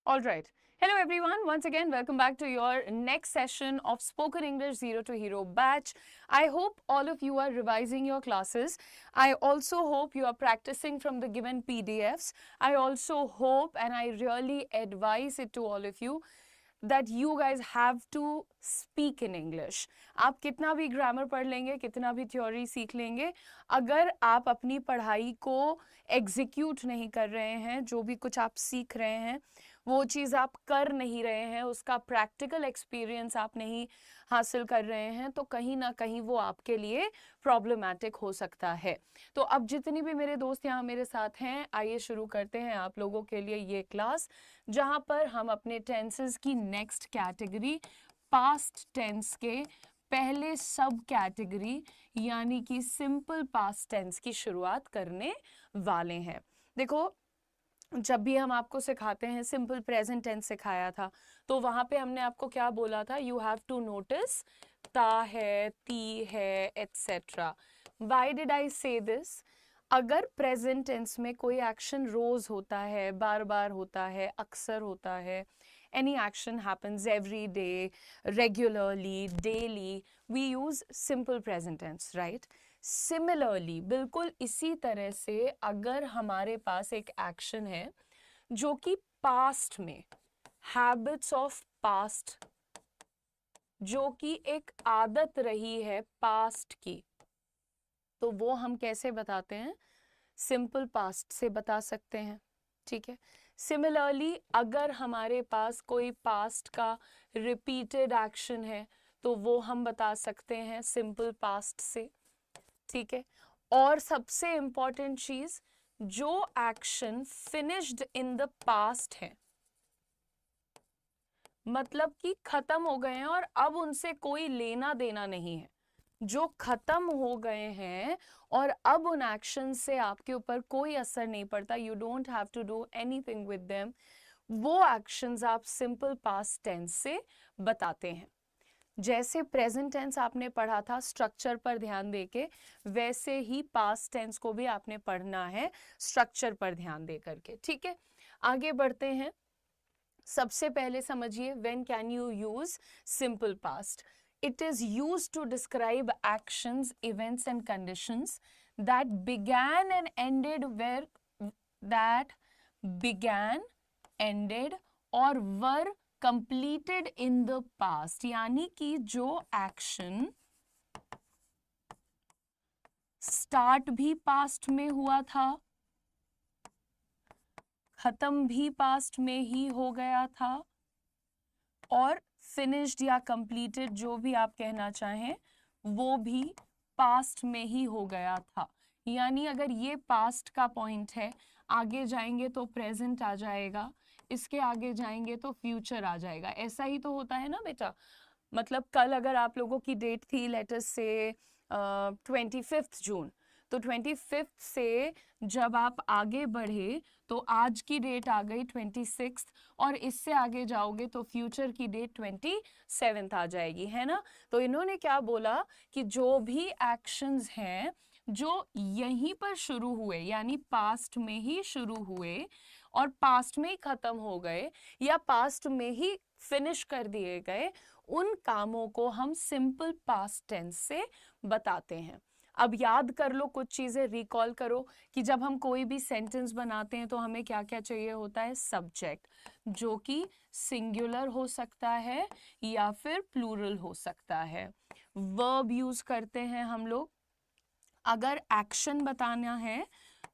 All right. Hello everyone. Once again, welcome back to your next session of Spoken English Zero to Hero batch. I hope all of you are revising your classes. I also hope you are practicing from the given PDFs. I also hope and I really advise it to all of you that you guys have to speak in English. आप कितना भी grammar पढ़ लेंगे, कितना भी theory सीख लेंगे, अगर आप अपनी पढ़ाई को एग्जीक्यूट नहीं कर रहे हैं, जो भी कुछ आप सीख रहे हैं वो चीज़ आप कर नहीं रहे हैं, उसका प्रैक्टिकल एक्सपीरियंस आप नहीं हासिल कर रहे हैं, तो कहीं ना कहीं वो आपके लिए प्रॉब्लमैटिक हो सकता है। तो अब जितनी भी मेरे दोस्त यहाँ मेरे साथ हैं, आइए शुरू करते हैं आप लोगों के लिए ये क्लास, जहाँ पर हम अपने टेंसेस की नेक्स्ट कैटेगरी पास्ट टेंस के पहले सब कैटेगरी यानी कि सिंपल पास्ट टेंस की शुरुआत करने वाले हैं। देखो, जब भी हम आपको सिखाते हैं, सिंपल प्रेजेंट टेंस सिखाया था, तो वहां पे हमने आपको क्या बोला था? यू हैव टू नोटिस ता है, ती है, एटसेट्रा। व्हाई डिड आई से दिस? अगर प्रेजेंट टेंस में कोई एक्शन रोज होता है, बार बार होता है, अक्सर होता है, any action happens every day, regularly, daily, we use simple present tense, right? Similarly, बिल्कुल इसी तरह से अगर हमारे पास एक एक्शन है जो कि पास्ट में, हैबिट्स ऑफ पास्ट, जो कि एक आदत रही है पास्ट की, तो वो हम कैसे बताते हैं? सिंपल पास्ट से बता सकते हैं, ठीक है। सिमिलरली अगर हमारे पास कोई पास्ट का रिपीटेड एक्शन है तो वो हम बता सकते हैं सिंपल पास्ट से, ठीक है। और सबसे इंपॉर्टेंट चीज, जो action finished in the past है, मतलब कि खत्म हो गए हैं और अब उनसे कोई लेना देना नहीं है, जो खत्म हो गए हैं और अब उन एक्शन से आपके ऊपर कोई असर नहीं पड़ता, you don't have to do anything with them, वो एक्शंस आप सिंपल पास्ट टेंस से बताते हैं। जैसे प्रेजेंट टेंस आपने पढ़ा था स्ट्रक्चर पर ध्यान देके, वैसे ही पास्ट टेंस को भी आपने पढ़ना है स्ट्रक्चर पर ध्यान दे करके, ठीक है। आगे बढ़ते हैं। सबसे पहले समझिए, when can you use simple past? It is used to describe actions, events and conditions that began and ended or were completed in the past। यानी कि जो एक्शन स्टार्ट भी पास्ट में हुआ था, खत्म भी पास्ट में ही हो गया था, और फिनिश्ड या कंप्लीटेड, जो भी आप कहना चाहें, वो भी पास्ट में ही हो गया था। यानी अगर ये पास्ट का पॉइंट है, आगे जाएंगे तो प्रेजेंट आ जाएगा, इसके आगे जाएंगे तो फ्यूचर आ जाएगा। ऐसा ही तो होता है ना बेटा। मतलब कल अगर आप लोगों की डेट थी लेटस से 25 जून, तो 25 से जब आप आगे बढ़े तो आज की डेट आ गई 26, और इससे आगे जाओगे तो फ्यूचर की डेट 27 आ जाएगी, है ना। तो इन्होंने क्या बोला कि जो भी एक्शंस हैं जो यहीं पर शुरू हुए, यानी पास्ट में ही शुरू हुए और पास्ट में ही खत्म हो गए या पास्ट में ही फिनिश कर दिए गए, उन कामों को हम सिंपल पास्ट टेंस से बताते हैं। अब याद कर लो, कुछ चीजें रिकॉल करो कि जब हम कोई भी सेंटेंस बनाते हैं तो हमें क्या क्या चाहिए होता है? सब्जेक्ट, जो कि सिंगुलर हो सकता है या फिर प्लूरल हो सकता है। वर्ब यूज करते हैं हम लोग। अगर एक्शन बताना है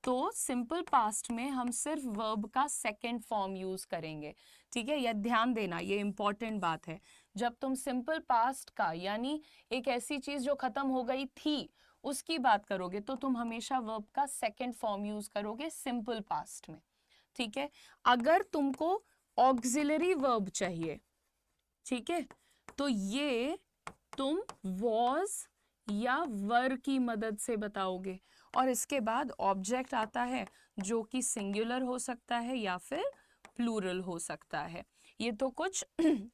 तो सिंपल पास्ट में हम सिर्फ वर्ब का सेकेंड फॉर्म यूज करेंगे, ठीक है। यह ध्यान देना, ये इंपॉर्टेंट बात है। जब तुम सिंपल पास्ट का, यानी एक ऐसी चीज जो खत्म हो गई थी, उसकी बात करोगे तो तुम हमेशा वर्ब का सेकेंड फॉर्म यूज करोगे सिंपल पास्ट में, ठीक है। अगर तुमको ऑक्सिलरी वर्ब चाहिए, ठीक है, तो ये तुम वॉज या वर की मदद से बताओगे, और इसके बाद ऑब्जेक्ट आता है जो कि सिंगुलर हो सकता है या फिर प्लूरल हो सकता है। ये तो कुछ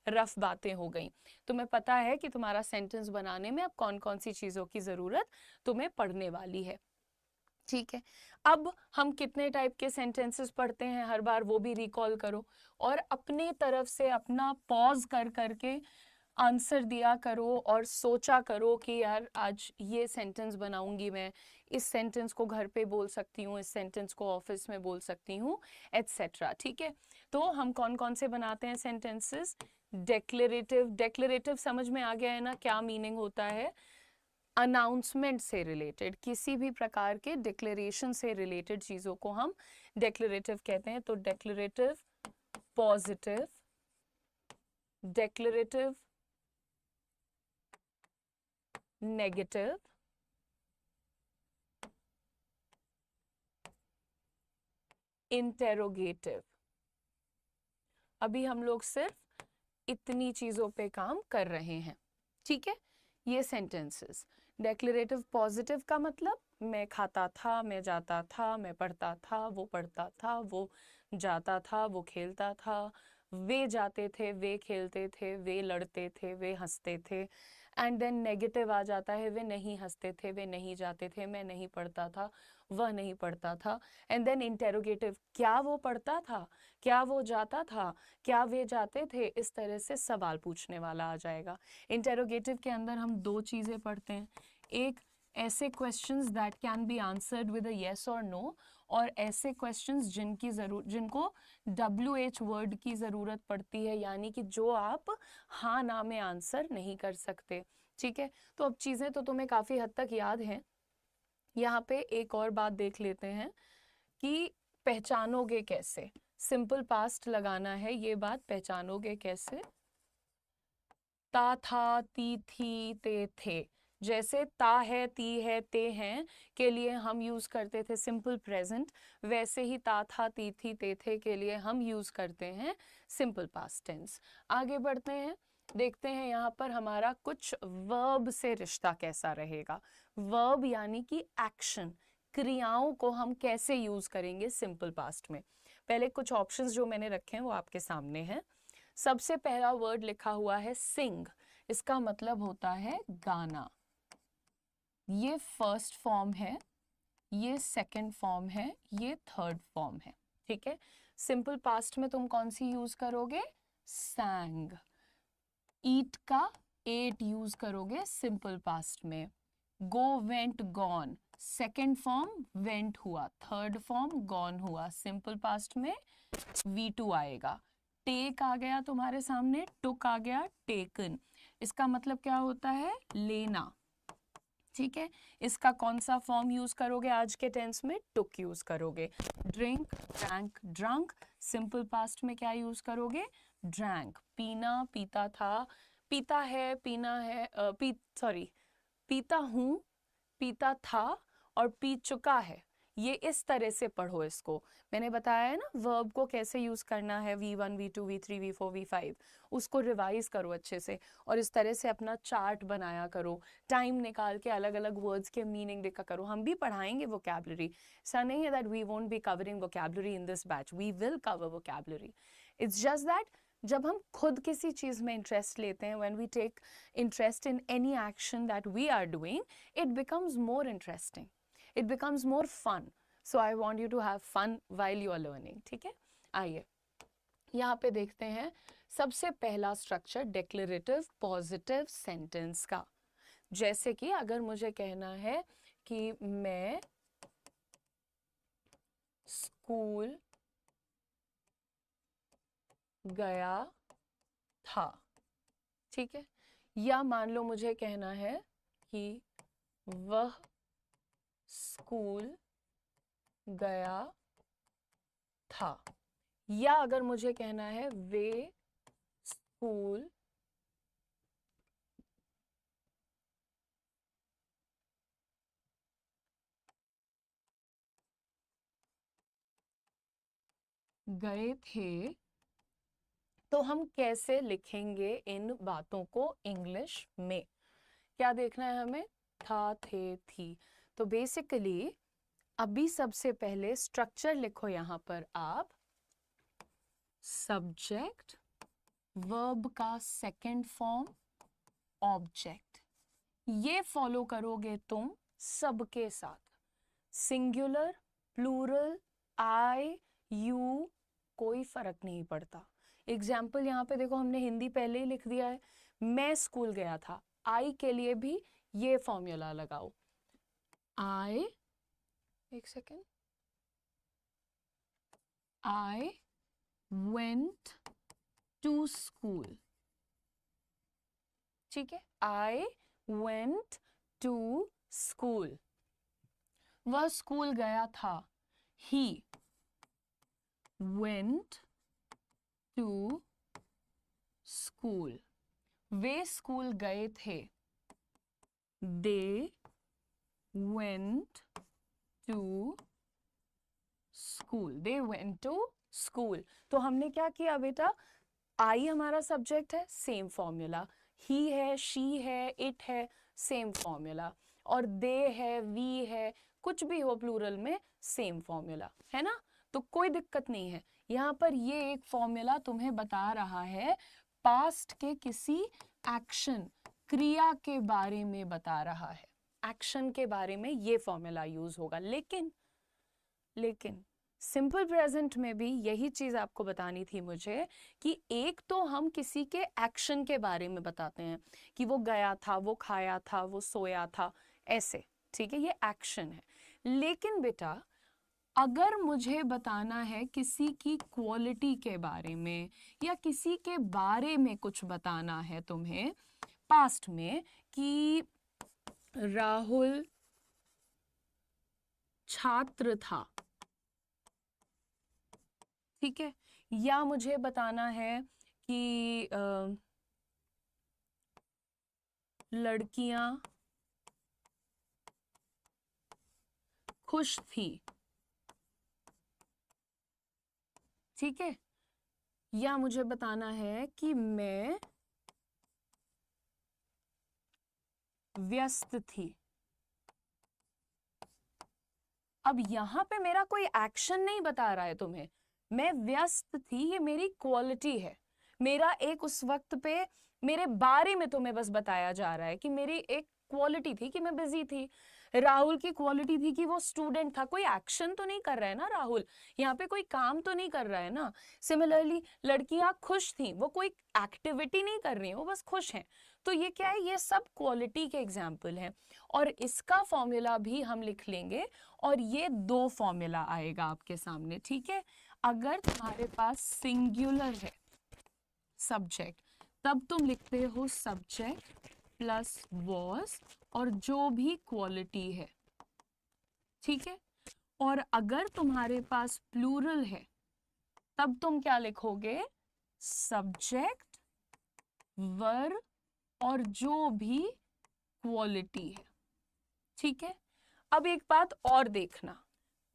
रफ बातें हो गई। तुम्हें पता है कि तुम्हारा सेंटेंस बनाने में अब कौन कौन सी चीजों की जरूरत तुम्हें पड़ने वाली है। ठीक है, अब हम कितने टाइप के सेंटेंसेस पढ़ते हैं हर बार, वो भी रिकॉल करो और अपने तरफ से अपना पॉज कर करके आंसर दिया करो और सोचा करो कि यार आज ये सेंटेंस बनाऊंगी मैं, इस सेंटेंस को घर पे बोल सकती हूँ, इस सेंटेंस को ऑफिस में बोल सकती हूँ, एटसेट्रा। ठीक है, तो हम कौन कौन से बनाते हैं सेंटेंसेस? डेक्लेरेटिव। डेक्लेरेटिव समझ में आ गया है ना क्या मीनिंग होता है? अनाउंसमेंट से रिलेटेड, किसी भी प्रकार के डिक्लेरेशन से रिलेटेड चीज़ों को हम डेक्लेरेटिव कहते हैं। तो declarative positive, declarative negative, interrogative. अभी हम लोग सिर्फ इतनी चीजों पे काम कर रहे हैं। ठीक है, ये सेंटेंसेस। डेक्लेरेटिव पॉजिटिव का मतलब मैं खाता था, मैं जाता था, मैं पढ़ता था, वो पढ़ता था, वो जाता था, वो खेलता था, वे जाते थे, वे खेलते थे, वे लड़ते थे, वे हंसते थे। एंड देन नेगेटिव आ जाता है, वे नहीं हंसते थे, वे नहीं जाते थे, मैं नहीं पढ़ता था, वह नहीं पढ़ता था। एंड देन इंटेरोगेटिव, क्या वो पढ़ता था, क्या वो जाता था, क्या वे जाते थे, इस तरह से सवाल पूछने वाला आ जाएगा। इंटेरोगेटिव के अंदर हम दो चीज़ें पढ़ते हैं, एक ऐसे questions that can be answered with a yes और नो, और ऐसे क्वेश्चंस जिनको WH वर्ड की ज़रूरत पड़ती है, यानी कि जो आप हाँ ना में आंसर नहीं कर सकते। ठीक है, तो अब चीज़ें तो तुम्हें काफ़ी हद तक याद हैं। यहाँ पे एक और बात देख लेते हैं कि पहचानोगे कैसे। सिंपल पास्ट लगाना है, ये बात पहचानोगे कैसे? ता था, ती थी, ते थे। जैसे ता है, ती है, ते हैं के लिए हम यूज करते थे सिंपल प्रेजेंट, वैसे ही ता था, ती थी, ते थे के लिए हम यूज करते हैं सिंपल पास्ट टेंस। आगे बढ़ते हैं, देखते हैं यहाँ पर हमारा कुछ वर्ब से रिश्ता कैसा रहेगा। वर्ब यानी कि एक्शन, क्रियाओं को हम कैसे यूज करेंगे सिंपल पास्ट में। पहले कुछ ऑप्शंस जो मैंने रखे हैं वो आपके सामने हैं। सबसे पहला वर्ड लिखा हुआ है सिंग, इसका मतलब होता है गाना। ये फर्स्ट फॉर्म है, ये सेकंड फॉर्म है, ये थर्ड फॉर्म है। ठीक है, सिंपल पास्ट में तुम कौन सी यूज करोगे? sang। ईट का एट यूज करोगे सिंपल पास्ट में। Go went gone, second form went हुआ, थर्ड फॉर्म गॉन हुआ, सिंपल पास्ट में V2 आएगा। टेक आ गया तुम्हारे सामने, टुक आ गया, टेकन। इसका मतलब क्या होता है? लेना। ठीक है, इसका कौन सा फॉर्म यूज करोगे आज के टेंस में? टुक यूज करोगे। Drink, drank, drunk, simple past में क्या यूज करोगे? ड्रैंक। पीना, पीता था, पीता है, पीना है, पीता हूं, पीता था और पी चुका है। ये इस तरह से पढ़ो इसको। मैंने बताया है ना वर्ब को कैसे यूज करना है, V1, V2, V3, V4, V5, उसको रिवाइज करो अच्छे से और इस तरह से अपना चार्ट बनाया करो। टाइम निकाल के अलग अलग वर्ड्स के मीनिंग देखा करो। हम भी पढ़ाएंगे वोकैबुलरी, ऐसा नहीं है that we won't be covering vocabulary in this batch, we will cover vocabulary. It's just that जब हम खुद किसी चीज में इंटरेस्ट लेते हैं, when we take interest in any action that we are doing, it becomes more interesting, it becomes more fun, so I want you to have fun while you are learning। ठीक है, आइए यहाँ पे देखते हैं सबसे पहला स्ट्रक्चर डेक्लेरेटिव पॉजिटिव सेंटेंस का। जैसे कि अगर मुझे कहना है कि मैं स्कूल गया था, ठीक है, या मान लो मुझे कहना है कि वह स्कूल गया था, या अगर मुझे कहना है वे स्कूल गए थे, तो हम कैसे लिखेंगे इन बातों को इंग्लिश में? क्या देखना है हमें? था, थे, थी। तो बेसिकली अभी सबसे पहले स्ट्रक्चर लिखो यहाँ पर आप, सब्जेक्ट, वर्ब का सेकंड फॉर्म, ऑब्जेक्ट। ये फॉलो करोगे तुम सबके साथ। सिंगुलर, प्लूरल, आई, यू, कोई फर्क नहीं पड़ता। एग्जाम्पल यहाँ पे देखो, हमने हिंदी पहले ही लिख दिया है। मैं स्कूल गया था, आई के लिए भी ये फॉर्मूला लगाओ। आई, एक second, I went to school. ठीक है, आई वेंट टू स्कूल, वह स्कूल गया था। ही वेंट टू स्कूल, वे स्कूल गए थे। They went to school, they went to school. तो हमने क्या किया बेटा, आई हमारा सब्जेक्ट है, सेम फॉर्मूला। ही है, शी है, इट है, सेम फॉर्मूला। और दे है, वी है, कुछ भी हो प्लूरल में, सेम फॉर्मूला है ना। तो कोई दिक्कत नहीं है। यहाँ पर ये एक फॉर्मूला तुम्हें बता रहा है, पास्ट के किसी एक्शन, क्रिया के बारे में बता रहा है। एक्शन के बारे में ये फॉर्मूला यूज होगा। लेकिन सिंपल प्रेजेंट में भी यही चीज आपको बतानी थी मुझे, कि एक तो हम किसी के एक्शन के बारे में बताते हैं कि वो गया था, वो खाया था, वो सोया था, ऐसे, ठीक है, ये एक्शन है। लेकिन बेटा अगर मुझे बताना है किसी की क्वालिटी के बारे में, या किसी के बारे में कुछ बताना है तुम्हें पास्ट में, कि राहुल छात्र था, ठीक है, या मुझे बताना है कि लड़कियां खुश थी, ठीक है, या मुझे बताना है कि मैं व्यस्त थी। अब यहां पे मेरा कोई एक्शन नहीं बता रहा है तुम्हें, मैं व्यस्त थी ये मेरी क्वालिटी है, मेरा एक उस वक्त पे मेरे बारे में तुम्हें बस बताया जा रहा है कि मेरी एक क्वालिटी थी कि मैं बिजी थी। राहुल की क्वालिटी थी कि वो स्टूडेंट था। कोई एक्शन तो नहीं कर रहा है ना राहुल, यहाँ पे कोई काम तो नहीं कर रहा है ना। सिमिलरली लड़कियां खुश थी, वो कोई एक्टिविटी नहीं कर रही है, वो बस खुश हैं। तो ये क्या है, ये सब क्वालिटी के एग्जाम्पल हैं। और इसका फॉर्मूला भी हम लिख लेंगे, और ये दो फॉर्मूला आएगा आपके सामने, ठीक है। अगर तुम्हारे पास सिंगुलर है सब्जेक्ट, तब तुम लिखते हो सब्जेक्ट प्लस वॉज और जो भी क्वालिटी है, ठीक है। और अगर तुम्हारे पास प्लूरल है, तब तुम क्या लिखोगे, सब्जेक्ट वर्ब और जो भी क्वालिटी है, ठीक है। अब एक बात और देखना,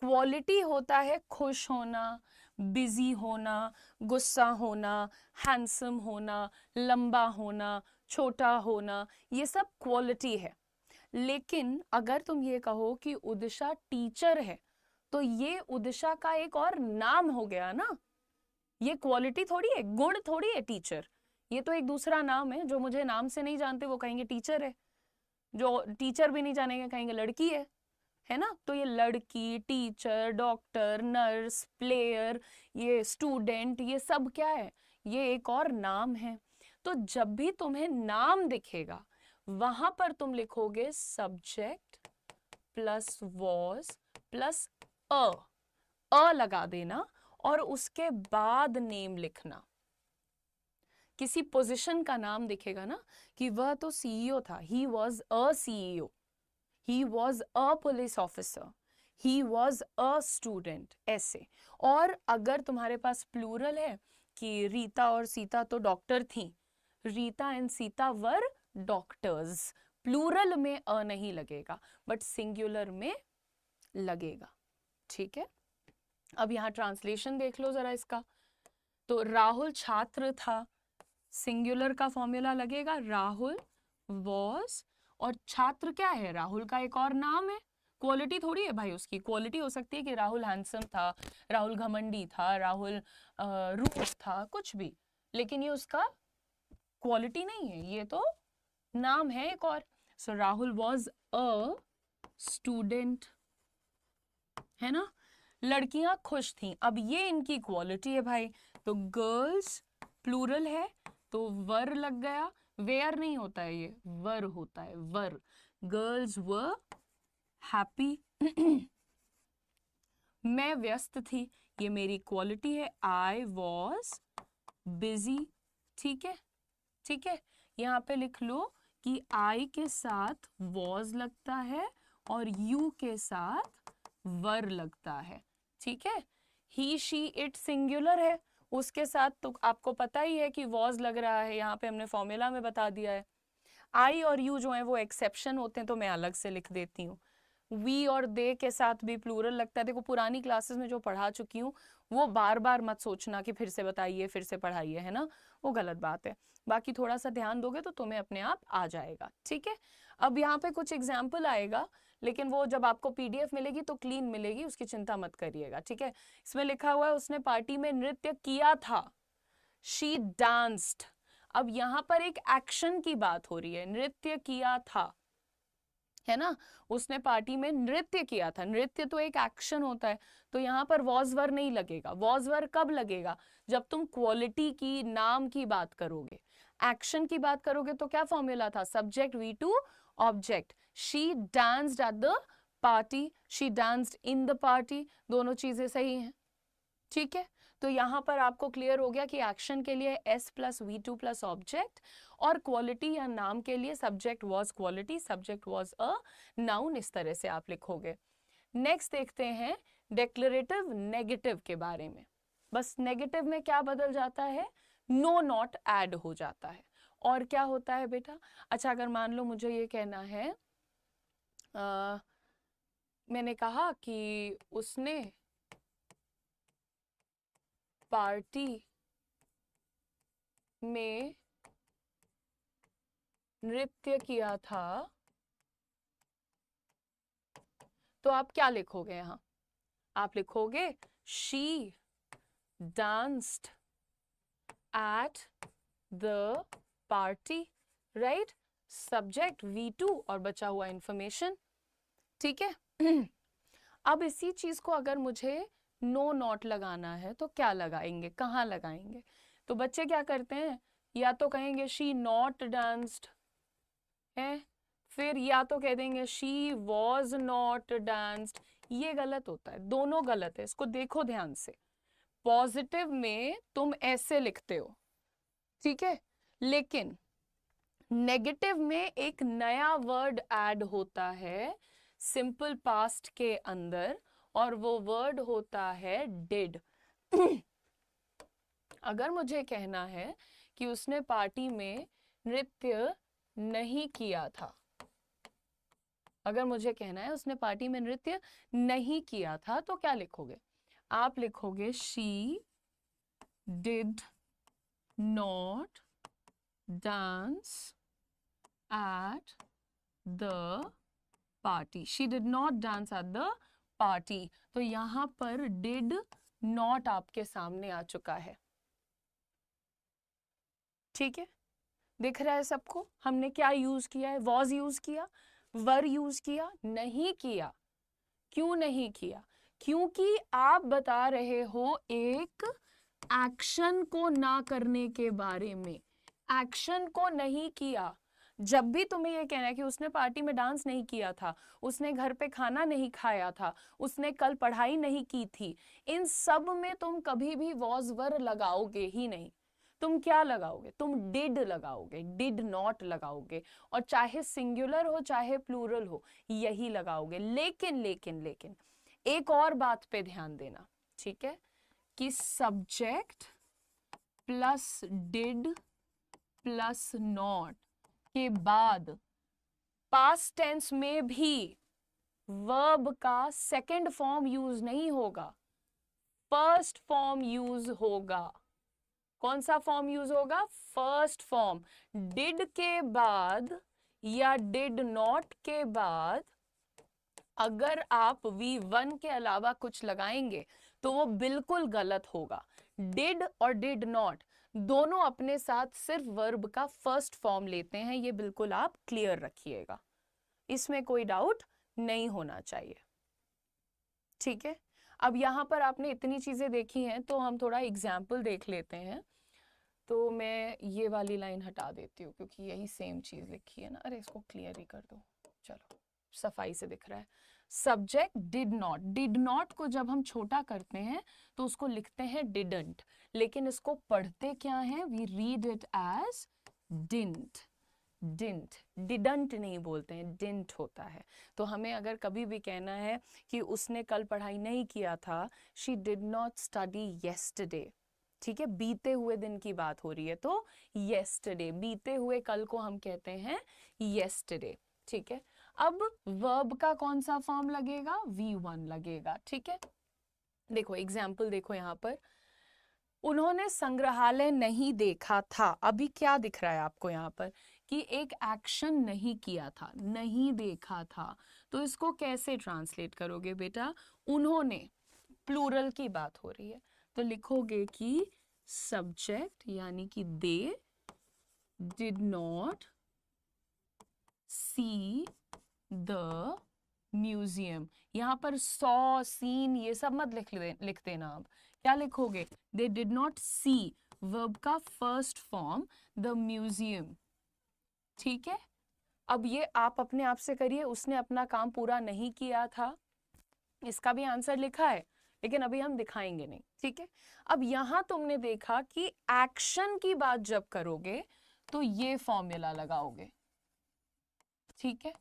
क्वालिटी होता है खुश होना, बिजी होना, गुस्सा होना, हैंडसम होना, लंबा होना, छोटा होना, ये सब क्वालिटी है। लेकिन अगर तुम ये कहो कि उदिशा टीचर है, तो ये उदिशा का एक और नाम हो गया ना। ये क्वालिटी थोड़ी है, गुण थोड़ी है टीचर, ये तो एक दूसरा नाम है। जो मुझे नाम से नहीं जानते वो कहेंगे टीचर है, जो टीचर भी नहीं जानेंगे कहेंगे लड़की है ना। तो ये लड़की, टीचर, डॉक्टर, नर्स, प्लेयर, ये स्टूडेंट, ये सब क्या है, ये एक और नाम है। तो जब भी तुम्हें नाम दिखेगा वहां पर तुम लिखोगे सब्जेक्ट प्लस वॉज प्लस अ लगा देना, और उसके बाद नेम लिखना। किसी पोजीशन का नाम दिखेगा ना, कि वह तो सीईओ था, he was a CEO, he was a police officer, he was a student, ऐसे। और अगर तुम्हारे पास प्लूरल है कि रीता और सीता तो डॉक्टर थी, Rita and Sita were doctors, plural में अ नहीं लगेगा बट सिंगुलर में लगेगा, ठीक है। अब यहाँ ट्रांसलेशन देख लो जरा इसका। तो राहुल छात्र था, सिंगुलर का फॉर्मूला लगेगा राहुल वॉज, और छात्र क्या है, राहुल का एक और नाम है, क्वालिटी थोड़ी है भाई। उसकी क्वालिटी हो सकती है कि राहुल हैंडसम था, राहुल घमंडी था, राहुल रूड था, कुछ भी, लेकिन ये उसका क्वालिटी नहीं है, ये तो नाम है एक और। सो राहुल वॉज अ स्टूडेंट है ना, लड़कियां खुश थीं। अब ये इनकी क्वालिटी है भाई, तो गर्ल्स प्लूरल है तो वर लग गया, वेयर नहीं होता है, ये वर होता है, वर। Girls were happy. मैं व्यस्त थी, ये मेरी क्वालिटी है, आई वॉज बिजी। ठीक है, ठीक है, यहाँ पे लिख लो कि आई के साथ वॉज लगता है और यू के साथ वर लगता है। ठीक है, ही शी इट सिंगुलर है, उसके साथ तो आपको पता ही है कि वॉज लग रहा है, यहाँ पे हमने फॉर्मूला में बता दिया है। आई और यू जो है वो एक्सेप्शन होते हैं, तो मैं अलग से लिख देती हूँ। वी और दे के साथ भी प्लूरल लगता है। देखो पुरानी क्लासेस में जो पढ़ा चुकी हूँ वो बार बार मत सोचना कि फिर से बताइए फिर से पढ़ाइए, है ना, वो गलत बात है। बाकी थोड़ा सा ध्यान दोगे तो तुम्हें अपने आप आ जाएगा। ठीक है, अब यहाँ पे कुछ एग्जाम्पल आएगा, लेकिन वो जब आपको पीडीएफ मिलेगी तो क्लीन मिलेगी, उसकी चिंता मत करिएगा। ठीक है, इसमें लिखा हुआ है उसने पार्टी में नृत्य किया था, शी डांस्ड। अब यहाँ पर एक एक्शन की बात हो रही है, नृत्य किया था, है ना, उसने पार्टी में नृत्य किया था, नृत्य तो एक एक्शन होता है, तो यहाँ पर वॉज वर नहीं लगेगा। वॉज वर कब लगेगा, जब तुम क्वालिटी की, नाम की बात करोगे। एक्शन की बात करोगे तो क्या फॉर्मूला था, subject V two object. She danced at the party, she danced in the party, दोनों चीजें सही हैं। ठीक है, तो यहां पर आपको क्लियर हो गया कि एक्शन के लिए S plus V2 plus object, और क्वालिटी या नाम के लिए subject was quality, subject was a noun. इस तरह से आप लिखोगे। नेक्स्ट देखते हैं डेक्लरेटिव नेगेटिव के बारे में। बस नेगेटिव में क्या बदल जाता है, नो नॉट ऐड हो जाता है। और क्या होता है बेटा, अच्छा अगर मान लो मुझे ये कहना है, मैंने कहा कि उसने पार्टी में नृत्य किया था, तो आप क्या लिखोगे यहां, आप लिखोगे she danced at the party, right, subject V2 और बचा हुआ इंफॉर्मेशन। ठीक है, अब इसी चीज को अगर मुझे नो नॉट लगाना है तो क्या लगाएंगे, कहाँ लगाएंगे, तो बच्चे क्या करते हैं, या तो कहेंगे शी नॉट डांस्ड है, फिर या तो कह देंगे शी वॉज नॉट डांस्ड। ये गलत होता है, दोनों गलत है, इसको देखो ध्यान से। पॉजिटिव में तुम ऐसे लिखते हो, ठीक है, लेकिन नेगेटिव में एक नया वर्ड ऐड होता है सिंपल पास्ट के अंदर, और वो वर्ड होता है डिड। अगर मुझे कहना है कि उसने पार्टी में नृत्य नहीं किया था, अगर मुझे कहना है उसने पार्टी में नृत्य नहीं किया था, तो क्या लिखोगे, आप लिखोगे she did not dance at the party, she did not dance at the party. तो यहां पर डिड नॉट आपके सामने आ चुका है। ठीक है, दिख रहा है सबको, हमने क्या यूज किया है, वॉज यूज किया, वर यूज किया, नहीं किया। क्यों नहीं किया, क्योंकि आप बता रहे हो एक एक्शन को ना करने के बारे में, एक्शन को नहीं किया। जब भी तुम्हें ये कहना है कि उसने पार्टी में डांस नहीं किया था, उसने घर पे खाना नहीं खाया था, उसने कल पढ़ाई नहीं की थी, इन सब में तुम कभी भी वॉज वर लगाओगे ही नहीं। तुम क्या लगाओगे, तुम डिड लगाओगे, डिड नॉट लगाओगे, और चाहे सिंगुलर हो चाहे प्लूरल हो यही लगाओगे। लेकिन लेकिन लेकिन एक और बात पे ध्यान देना, ठीक है, कि subject plus did plus not के बाद पास्ट टेंस में भी वर्ब का सेकंड फॉर्म यूज नहीं होगा, फर्स्ट फॉर्म यूज होगा। कौन सा फॉर्म यूज होगा, फर्स्ट फॉर्म। डिड के बाद या डिड नॉट के बाद अगर आप V1 के अलावा कुछ लगाएंगे तो वो बिल्कुल गलत होगा। डिड और डिड नॉट दोनों अपने साथ सिर्फ वर्ब का फर्स्ट फॉर्म लेते हैं, ये बिल्कुल आप क्लियर रखिएगा, इसमें कोई डाउट नहीं होना चाहिए। ठीक है, अब यहाँ पर आपने इतनी चीजें देखी हैं तो हम थोड़ा एग्जाम्पल देख लेते हैं। तो मैं ये वाली लाइन हटा देती हूँ क्योंकि यही सेम चीज लिखी है ना। अरे इसको क्लियर ही कर दो, चलो सफाई से दिख रहा है। Subject did not, did not को जब हम छोटा करते हैं तो उसको लिखते हैं डिडंट, लेकिन इसको पढ़ते क्या है, we read it as didn't. Didn't, didn't नहीं बोलते हैं, डिंट होता है। तो हमें अगर कभी भी कहना है कि उसने कल पढ़ाई नहीं किया था, she did not study yesterday, ठीक है, बीते हुए दिन की बात हो रही है तो येस्टरडे, बीते हुए कल को हम कहते हैं येस्टरडे, ठीक है। अब वर्ब का कौन सा फॉर्म लगेगा, V1 लगेगा, ठीक है। देखो एग्जाम्पल देखो यहाँ पर, उन्होंने संग्रहालय नहीं देखा था। अभी क्या दिख रहा है आपको यहाँ पर कि एक एक्शन नहीं किया था, नहीं देखा था, तो इसको कैसे ट्रांसलेट करोगे बेटा, उन्होंने, प्लूरल की बात हो रही है तो लिखोगे कि सब्जेक्ट यानी कि दे did not see the museum. यहां पर सॉ, सीन ये सब मत लिख देना। आप क्या लिखोगे, they did not see, verb का फर्स्ट फॉर्म, द म्यूजियम, ठीक है। अब ये आप अपने आप से करिए, उसने अपना काम पूरा नहीं किया था, इसका भी आंसर लिखा है लेकिन अभी हम दिखाएंगे नहीं, ठीक है। अब यहां तुमने देखा कि एक्शन की बात जब करोगे तो ये फॉर्मूला लगाओगे, ठीक है,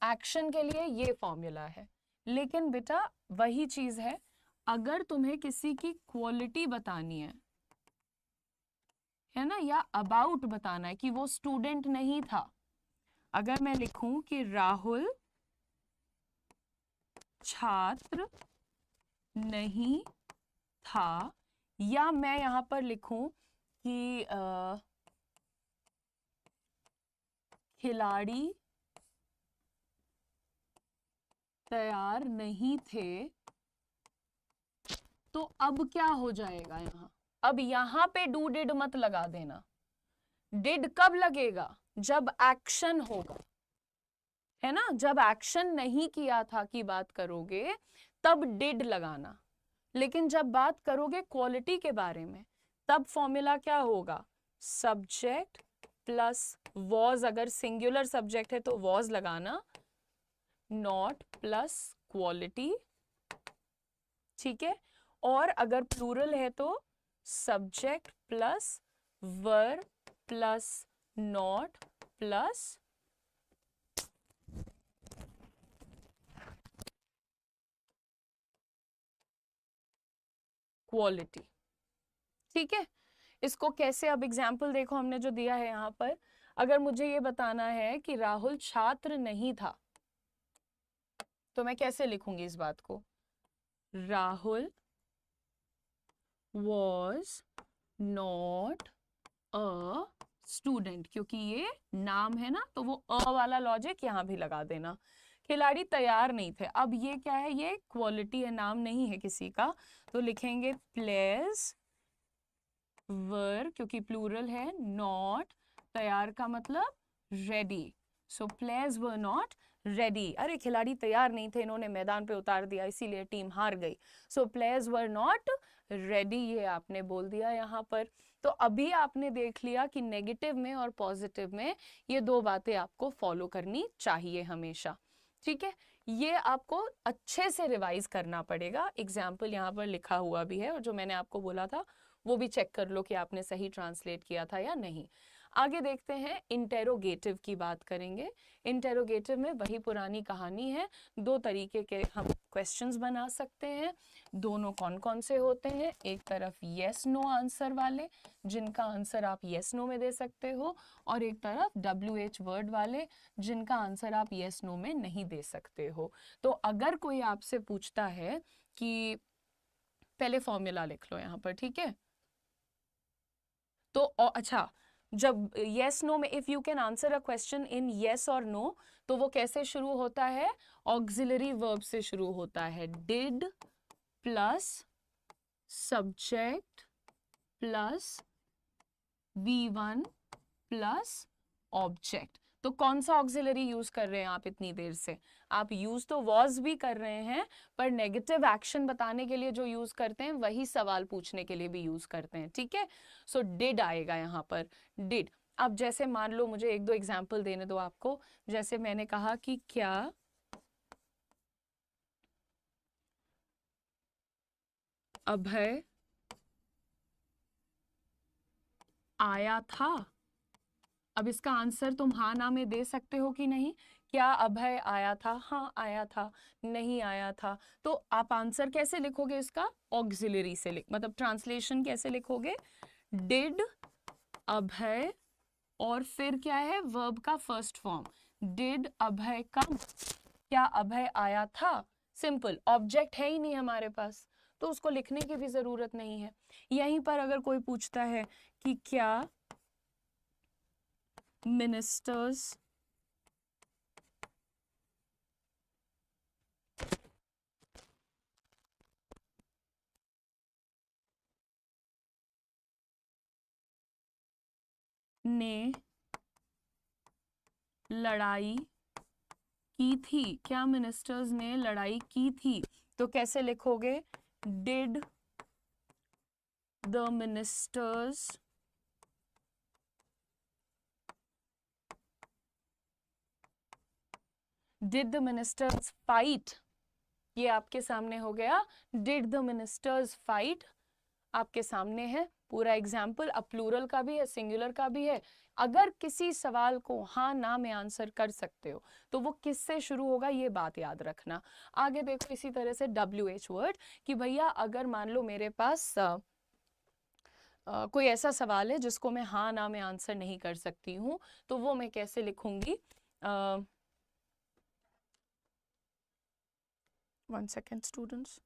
एक्शन के लिए ये फॉर्मूला है। लेकिन बेटा वही चीज है, अगर तुम्हें किसी की क्वालिटी बतानी है ना, या अबाउट बताना है कि वो स्टूडेंट नहीं था, अगर मैं लिखूं कि राहुल छात्र नहीं था, या मैं यहां पर लिखूं कि खिलाड़ी तैयार नहीं थे, तो अब क्या हो जाएगा यहां, अब यहां पे डू डिड मत लगा देना। डिड कब लगेगा, जब एक्शन होगा, है ना, जब एक्शन नहीं किया था की बात करोगे तब डिड लगाना। लेकिन जब बात करोगे क्वालिटी के बारे में तब फॉर्मूला क्या होगा, सब्जेक्ट प्लस वॉज, अगर सिंगुलर सब्जेक्ट है तो वॉज लगाना, नॉट प्लस क्वालिटी, ठीक है। और अगर प्लूरल है तो subject plus verb plus not plus quality, ठीक है। इसको कैसे, अब एग्जाम्पल देखो हमने जो दिया है यहां पर, अगर मुझे ये बताना है कि राहुल छात्र नहीं था तो मैं कैसे लिखूंगी इस बात को, Rahul was not a student, क्योंकि ये नाम है ना तो वो अ वाला लॉजिक यहां भी लगा देना। खिलाड़ी तैयार नहीं थे, अब ये क्या है, ये क्वालिटी है, नाम नहीं है किसी का, तो लिखेंगे प्लेयर्स वर, क्योंकि प्लूरल है, नॉट, तैयार का मतलब ready, so players were not ready. अरे खिलाड़ी तैयार नहीं थे, इन्होंने मैदान पे उतार दिया इसीलिए टीम हार गई, सो प्लेयर्स वर नॉट रेडी, ये आपने बोल दिया यहाँ पर। तो अभी आपने देख लिया कि नेगेटिव में और पॉजिटिव में ये दो बातें आपको फॉलो करनी चाहिए हमेशा, ठीक है। ये आपको अच्छे से रिवाइज करना पड़ेगा। एग्जाम्पल यहाँ पर लिखा हुआ भी है और जो मैंने आपको बोला था वो भी चेक कर लो कि आपने सही ट्रांसलेट किया था या नहीं। आगे देखते हैं, इंटेरोगेटिव की बात करेंगे। इंटेरोगेटिव में वही पुरानी कहानी है, दो तरीके के हम क्वेश्चंस बना सकते हैं। दोनों कौन कौन से होते हैं, एक तरफ येस नो आंसर वाले जिनका आंसर आप येस नो में दे सकते हो, और एक तरफ WH वर्ड वाले जिनका आंसर आप येस नो में नहीं दे सकते हो। तो अगर कोई आपसे पूछता है कि, पहले फॉर्मूला लिख लो यहाँ पर, ठीक है। तो अच्छा, जब yes no में if you can answer a question in yes और no, तो वो कैसे शुरू होता है, ऑक्सिलरी वर्ब से शुरू होता है, did plus subject plus V1 plus object. तो कौन सा ऑक्सिलरी यूज कर रहे हैं आप इतनी देर से? आप यूज तो वॉज भी कर रहे हैं, पर नेगेटिव एक्शन बताने के लिए जो यूज करते हैं वही सवाल पूछने के लिए भी यूज करते हैं, ठीक है? सो डिड आएगा यहाँ पर, डिड। अब जैसे मान लो, मुझे एक दो एग्जाम्पल देने दो आपको। जैसे मैंने कहा कि क्या अभय आया था? अब इसका आंसर तुम हाँ ना में दे सकते हो कि नहीं। क्या अभय आया था? हाँ आया था, नहीं आया था। तो आप आंसर कैसे लिखोगे इसका? ऑक्सिलरी से मतलब ट्रांसलेशन कैसे लिखोगे? डिड अभय, और फिर क्या है? वर्ब का फर्स्ट फॉर्म, डिड अभय कम? क्या अभय आया था? सिंपल, ऑब्जेक्ट है ही नहीं हमारे पास, तो उसको लिखने की भी जरूरत नहीं है। यहीं पर अगर कोई पूछता है कि क्या मिनिस्टर्स ने लड़ाई की थी? क्या मिनिस्टर्स ने लड़ाई की थी? तो कैसे लिखोगे? Did the ministers fight? ये आपके सामने हो गया, डिड द मिनिस्टर्स फाइट आपके सामने है पूरा एग्जाम्पल। अब प्लूरल का भी है, सिंगुलर का भी है। अगर किसी सवाल को हाँ ना में आंसर कर सकते हो तो वो किससे शुरू होगा, ये बात याद रखना। आगे देखो इसी तरह से WH वर्ड, कि भैया अगर मान लो मेरे पास कोई ऐसा सवाल है जिसको मैं हाँ ना में आंसर नहीं कर सकती हूँ, तो वो मैं कैसे लिखूंगी? 1 second students.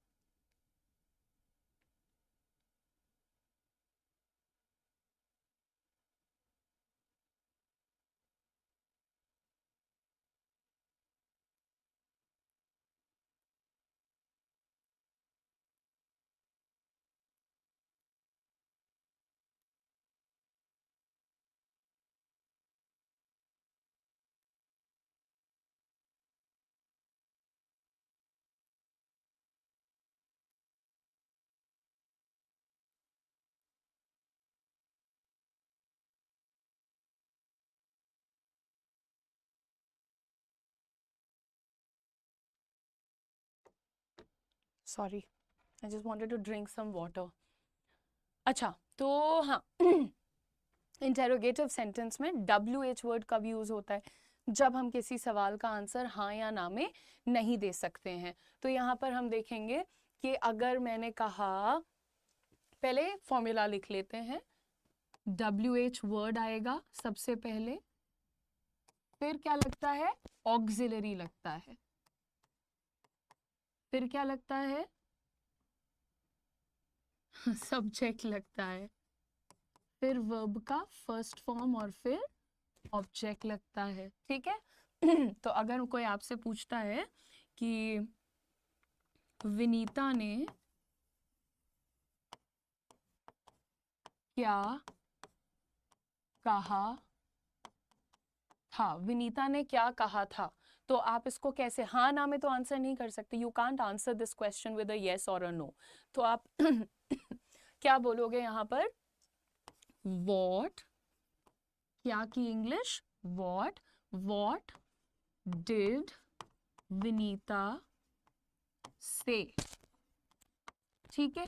Sorry, I just wanted to drink some water. अच्छा, तो हाँ इंटेरोगेटिव सेंटेंस में WH वर्ड कब यूज होता है? जब हम किसी सवाल का आंसर हाँ या ना में नहीं दे सकते हैं। तो यहाँ पर हम देखेंगे कि अगर मैंने कहा, पहले फॉर्मूला लिख लेते हैं। WH वर्ड आएगा सबसे पहले, फिर क्या लगता है? ऑक्सिलरी लगता है, फिर क्या लगता है? सब्जेक्ट लगता है, फिर वर्ब का फर्स्ट फॉर्म, और फिर ऑब्जेक्ट लगता है, ठीक है। तो अगर कोई आपसे पूछता है कि विनीता ने क्या कहा था, विनीता ने क्या कहा था, तो आप इसको कैसे, हाँ ना में तो आंसर नहीं कर सकते। You can't answer this question with a yes और अ नो। तो आप क्या बोलोगे यहाँ पर? वॉट, क्या की इंग्लिश? वॉट डिड विनीता से? ठीक है,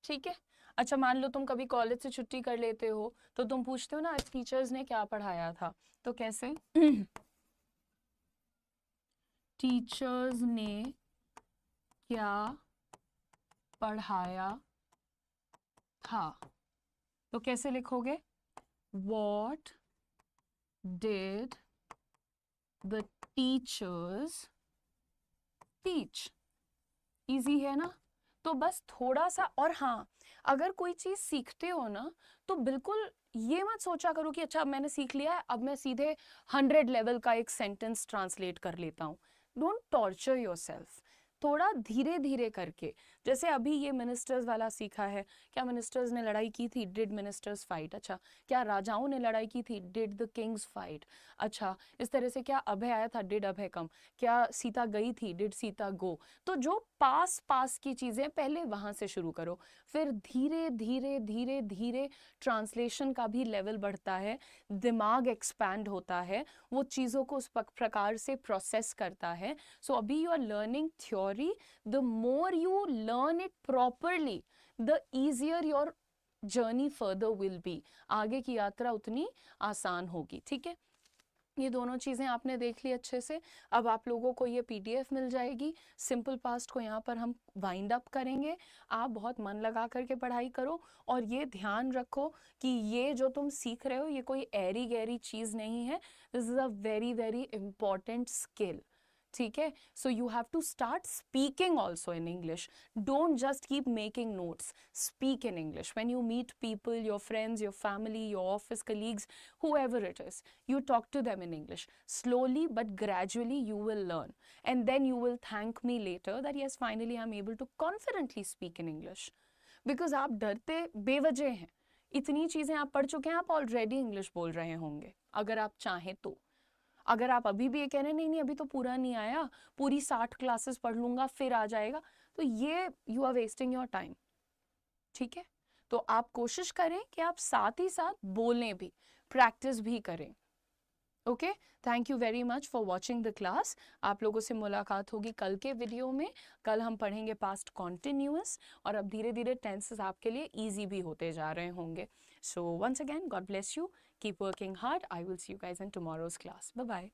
ठीक है। अच्छा, मान लो तुम कभी कॉलेज से छुट्टी कर लेते हो, तो तुम पूछते हो ना आज टीचर्स ने क्या पढ़ाया था, तो कैसे? टीचर्स ने क्या पढ़ाया था? तो कैसे लिखोगे? What did the teachers teach? Easy है ना? तो बस थोड़ा सा, और हाँ, अगर कोई चीज सीखते हो ना, तो बिल्कुल ये मत सोचा करो कि अच्छा अब मैंने सीख लिया है, अब मैं सीधे 100 लेवल का एक सेंटेंस ट्रांसलेट कर लेता हूँ। डोंट टॉर्चर योरसेल्फ, थोड़ा धीरे धीरे करके जैसे अभी ये मिनिस्टर्स वाला सीखा है, क्या मिनिस्टर्स ने लड़ाई की थी, डिड मिनिस्टर्स फाइट। अच्छा, क्या राजाओं ने लड़ाई की थी, डिड द किंग्स फाइट। अच्छा, इस तरह से क्या अभय आया था, डिड अभय कम। क्या सीता गई थी, डिड सीता गो। तो जो पास पास की चीज़ें पहले वहाँ से शुरू करो, फिर धीरे धीरे धीरे धीरे ट्रांसलेशन का भी लेवल बढ़ता है, दिमाग एक्सपैंड होता है, वो चीज़ों को उस प्रकार से प्रोसेस करता है। सो अभी you are learning theory, the more you learn it properly, the easier your journey further will be. आगे की यात्रा उतनी आसान होगी। ठीक है, ये दोनों चीज़ें आपने देख ली अच्छे से। अब आप लोगों को ये PDF मिल जाएगी। सिंपल पास्ट को यहाँ पर हम वाइंड अप करेंगे। आप बहुत मन लगा करके पढ़ाई करो और ये ध्यान रखो कि ये जो तुम सीख रहे हो ये कोई ऐरी गैरी चीज़ नहीं है। This is a very very important skill. ठीक है, so you have to start speaking also in English. Don't just keep making notes, speak in English. When you meet people, your friends, your family, your office colleagues, whoever it is, you talk to them in English. Slowly but gradually you will learn, and then you will thank me later that yes, finally I'm able to confidently speak in English. Because आप डरते बेवजह हैं, इतनी चीज़ें आप पढ़ चुके हैं, आप ऑलरेडी इंग्लिश बोल रहे होंगे अगर आप चाहें तो। अगर आप अभी भी ये कह रहे हैं नहीं नहीं अभी तो पूरा नहीं आया, पूरी 60 क्लासेस पढ़ लूंगा फिर आ जाएगा, तो ये you are wasting your time. ठीक है, तो आप कोशिश करें कि आप साथ ही साथ बोलें भी, प्रैक्टिस भी करें। Okay, thank you very much for watching the class. आप लोगों से मुलाकात होगी कल के वीडियो में। कल हम पढ़ेंगे पास्ट कॉन्टिन्यूअस, और अब धीरे धीरे टेंसेस आपके लिए ईजी भी होते जा रहे होंगे। So once again, God bless you, keep working hard. I will see you guys in tomorrow's class. Bye bye.